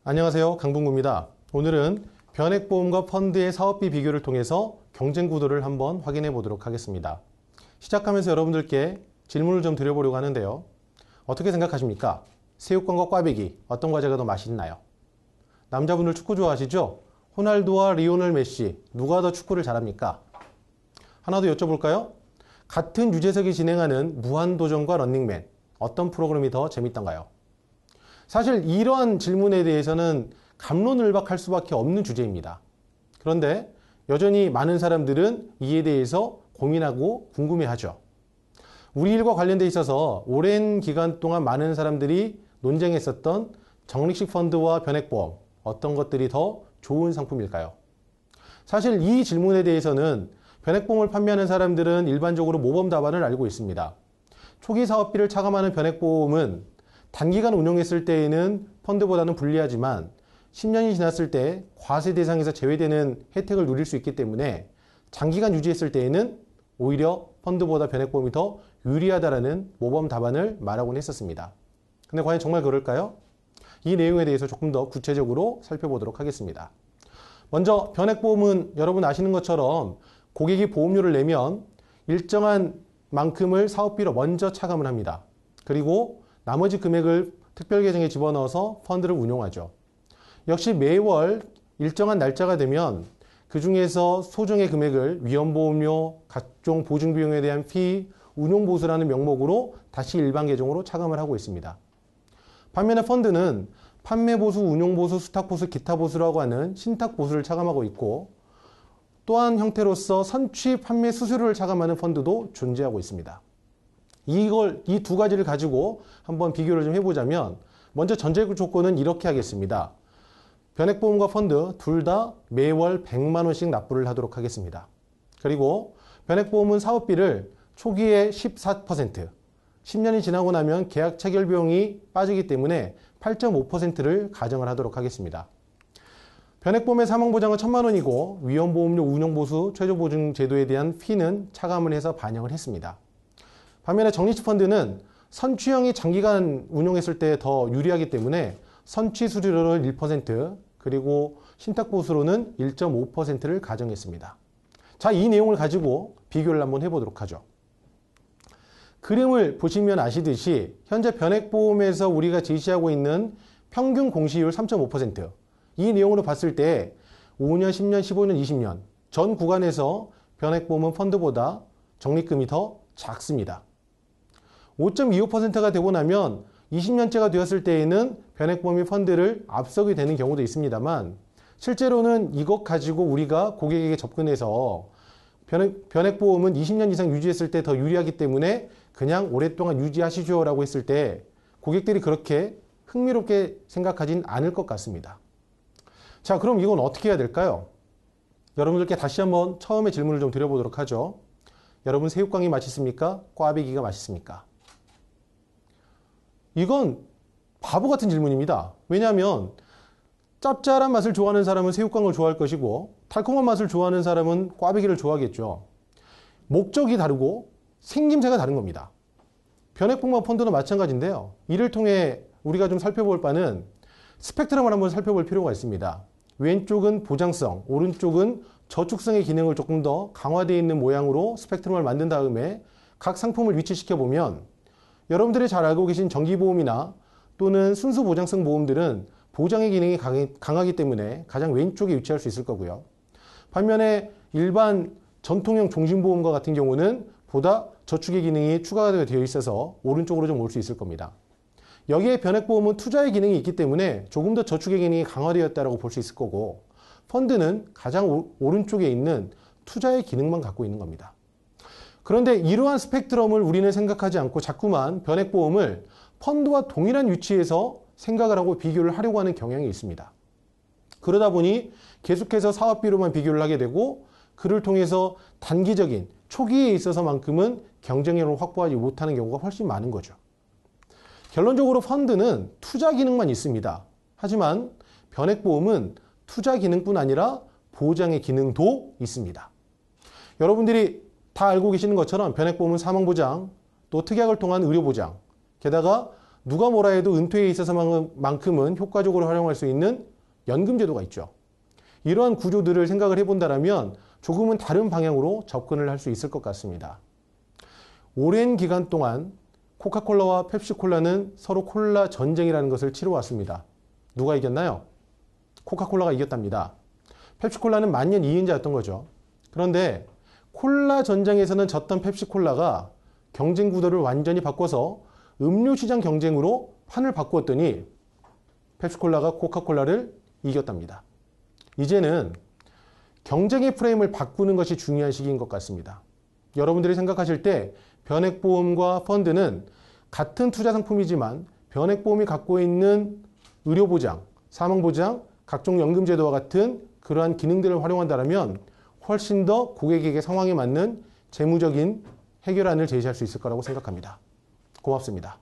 안녕하세요. 강동구입니다. 오늘은 변액보험과 펀드의 사업비 비교를 통해서 경쟁 구도를 한번 확인해 보도록 하겠습니다. 시작하면서 여러분들께 질문을 좀 드려보려고 하는데요. 어떻게 생각하십니까? 새우깡과 꽈배기 어떤 과자가 더 맛있나요? 남자분들 축구 좋아하시죠? 호날두와 리오넬 메시 누가 더 축구를 잘합니까? 하나 더 여쭤볼까요? 같은 유재석이 진행하는 무한도전과 런닝맨 어떤 프로그램이 더 재밌던가요? 사실 이러한 질문에 대해서는 갑론을박할 수밖에 없는 주제입니다. 그런데 여전히 많은 사람들은 이에 대해서 고민하고 궁금해하죠. 우리 일과 관련돼 있어서 오랜 기간 동안 많은 사람들이 논쟁했었던 적립식 펀드와 변액보험 어떤 것들이 더 좋은 상품일까요? 사실 이 질문에 대해서는 변액보험을 판매하는 사람들은 일반적으로 모범 답안을 알고 있습니다. 초기 사업비를 차감하는 변액보험은 단기간 운용했을 때에는 펀드보다는 불리하지만 10년이 지났을 때 과세 대상에서 제외되는 혜택을 누릴 수 있기 때문에 장기간 유지했을 때에는 오히려 펀드보다 변액보험이 더 유리하다라는 모범 답안을 말하곤 했었습니다. 근데 과연 정말 그럴까요? 이 내용에 대해서 조금 더 구체적으로 살펴보도록 하겠습니다. 먼저 변액보험은 여러분 아시는 것처럼 고객이 보험료를 내면 일정한 만큼을 사업비로 먼저 차감을 합니다. 그리고 나머지 금액을 특별계정에 집어넣어서 펀드를 운용하죠. 역시 매월 일정한 날짜가 되면 그 중에서 소정의 금액을 위험보험료, 각종 보증비용에 대한 피, 운용보수라는 명목으로 다시 일반 계정으로 차감을 하고 있습니다. 반면에 펀드는 판매보수, 운용보수, 수탁보수, 기타보수라고 하는 신탁보수를 차감하고 있고 또한 형태로서 선취 판매 수수료를 차감하는 펀드도 존재하고 있습니다. 이 두 가지를 가지고 한번 비교를 좀 해보자면 먼저 전제 조건은 이렇게 하겠습니다. 변액보험과 펀드 둘 다 매월 100만 원씩 납부를 하도록 하겠습니다. 그리고 변액보험은 사업비를 초기에 14%, 10년이 지나고 나면 계약 체결 비용이 빠지기 때문에 8.5%를 가정을 하도록 하겠습니다. 변액보험의 사망보장은 1,000만 원이고 위험보험료 운용보수 최저보증 제도에 대한 피는 차감을 해서 반영을 했습니다. 반면에 적립식 펀드는 선취형이 장기간 운용했을 때 더 유리하기 때문에 선취 수수료를 1% 그리고 신탁보수로는 1.5%를 가정했습니다. 자, 이 내용을 가지고 비교를 한번 해보도록 하죠. 그림을 보시면 아시듯이 현재 변액보험에서 우리가 제시하고 있는 평균 공시율 3.5%, 이 내용으로 봤을 때 5년, 10년, 15년, 20년 전 구간에서 변액보험은 펀드보다 적립금이 더 작습니다. 5.25%가 되고 나면 20년째가 되었을 때에는 변액보험이 펀드를 앞서게 되는 경우도 있습니다만 실제로는 이것 가지고 우리가 고객에게 접근해서 변액보험은 20년 이상 유지했을 때 더 유리하기 때문에 그냥 오랫동안 유지하시죠 라고 했을 때 고객들이 그렇게 흥미롭게 생각하진 않을 것 같습니다. 자, 그럼 이건 어떻게 해야 될까요? 여러분들께 다시 한번 처음에 질문을 좀 드려보도록 하죠. 여러분 새우깡이 맛있습니까? 꽈배기가 맛있습니까? 이건 바보 같은 질문입니다. 왜냐하면 짭짤한 맛을 좋아하는 사람은 새우깡을 좋아할 것이고 달콤한 맛을 좋아하는 사람은 꽈배기를 좋아하겠죠. 목적이 다르고 생김새가 다른 겁니다. 변액보험과 펀드도 마찬가지인데요. 이를 통해 우리가 좀 살펴볼 바는 스펙트럼을 한번 살펴볼 필요가 있습니다. 왼쪽은 보장성, 오른쪽은 저축성의 기능을 조금 더 강화되어 있는 모양으로 스펙트럼을 만든 다음에 각 상품을 위치시켜 보면 여러분들이 잘 알고 계신 정기보험이나 또는 순수 보장성 보험들은 보장의 기능이 강하기 때문에 가장 왼쪽에 위치할 수 있을 거고요. 반면에 일반 전통형 종신보험과 같은 경우는 보다 저축의 기능이 추가가 되어 있어서 오른쪽으로 좀 올 수 있을 겁니다. 여기에 변액보험은 투자의 기능이 있기 때문에 조금 더 저축의 기능이 강화되었다고 볼 수 있을 거고 펀드는 가장 오른쪽에 있는 투자의 기능만 갖고 있는 겁니다. 그런데 이러한 스펙트럼을 우리는 생각하지 않고 자꾸만 변액보험을 펀드와 동일한 위치에서 생각을 하고 비교를 하려고 하는 경향이 있습니다. 그러다 보니 계속해서 사업비로만 비교를 하게 되고 그를 통해서 단기적인 초기에 있어서만큼은 경쟁력을 확보하지 못하는 경우가 훨씬 많은 거죠. 결론적으로 펀드는 투자 기능만 있습니다. 하지만 변액보험은 투자 기능뿐 아니라 보장의 기능도 있습니다. 여러분들이 다 알고 계시는 것처럼 변액보험은 사망보장, 또 특약을 통한 의료보장, 게다가 누가 뭐라 해도 은퇴에 있어서만큼은 효과적으로 활용할 수 있는 연금제도가 있죠. 이러한 구조들을 생각을 해본다면 조금은 다른 방향으로 접근을 할 수 있을 것 같습니다. 오랜 기간 동안 코카콜라와 펩시콜라는 서로 콜라 전쟁이라는 것을 치러왔습니다. 누가 이겼나요? 코카콜라가 이겼답니다. 펩시콜라는 만년 2인자였던 거죠. 그런데 콜라 전쟁에서는 졌던 펩시콜라가 경쟁 구도를 완전히 바꿔서 음료 시장 경쟁으로 판을 바꾸었더니 펩시콜라가 코카콜라를 이겼답니다. 이제는 경쟁의 프레임을 바꾸는 것이 중요한 시기인 것 같습니다. 여러분들이 생각하실 때 변액보험과 펀드는 같은 투자 상품이지만 변액보험이 갖고 있는 의료보장, 사망보장, 각종 연금제도와 같은 그러한 기능들을 활용한다면 훨씬 더 고객에게 상황에 맞는 재무적인 해결안을 제시할 수 있을 거라고 생각합니다. 고맙습니다.